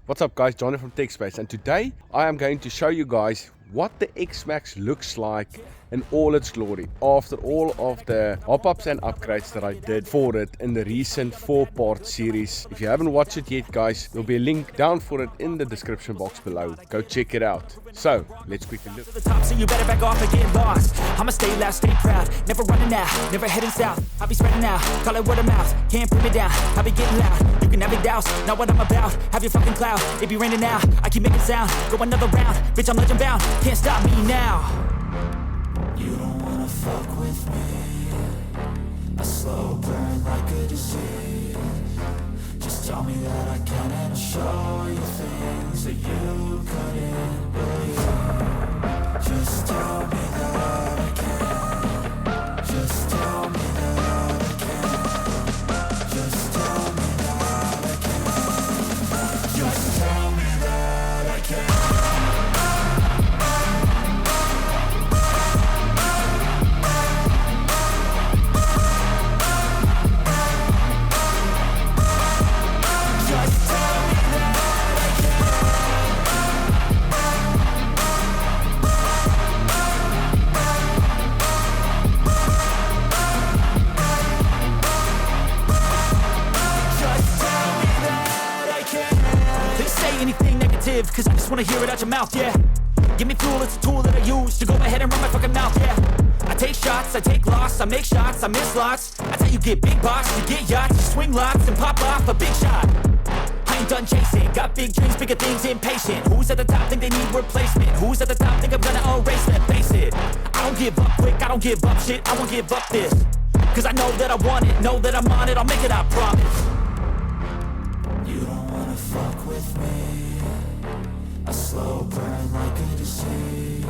What's up guys, Johnny from X-Maxx, and today I am going to show you guys what the X-Maxx looks like in all its glory after all of the hop-ups and upgrades that I did for it in the recent 4-part series. If you haven't watched it yet guys, there'll be a link down for it in the description box below. Go check it out. So let's quickly look. To the top, so you better back off and get lost. I'ma stay loud, stay proud, never running out, never heading south. I'll be spreading out, call it word of mouth. Can't put me down, I'll be getting loud. You can have it douse, not what I'm about. Have your fucking cloud, it be raining now. I keep making sound, go another round. Bitch, I'm legend bound, can't stop me now. You don't wanna fuck with me. A slow burn like a disease. Just tell me that I can and I'll show you things that you couldn't believe. Just tell me that I can. Just tell me that I can. Just tell me that I can. Just tell me that I can. Anything negative, cause I just wanna hear it out your mouth, yeah. Give me fuel, it's a tool that I use to go ahead and run my fucking mouth, yeah. I take shots, I take loss, I make shots, I miss lots. That's how you get big box, you get yachts, you swing lots and pop off a big shot. I ain't done chasing, got big dreams, bigger things, impatient. Who's at the top think they need replacement? Who's at the top think I'm gonna erase them? Face it, I don't give up quick, I don't give up shit, I won't give up this. Cause I know that I want it, know that I'm on it, I'll make it, I promise. You don't wanna fuck with me. A slow burn like a disease.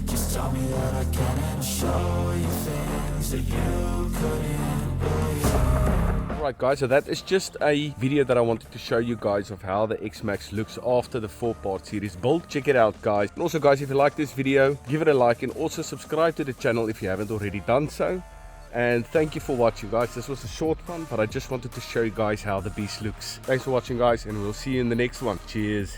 Just tell me that I can and I'll show you things that you couldn't believe. Alright guys, so that is just a video that I wanted to show you guys of how the X-Maxx looks after the 4-part series build. Check it out guys. And also guys, if you like this video, give it a like and also subscribe to the channel if you haven't already done so. And thank you for watching guys. This was a short one, but I just wanted to show you guys how the beast looks. Thanks for watching guys, and we'll see you in the next one. Cheers.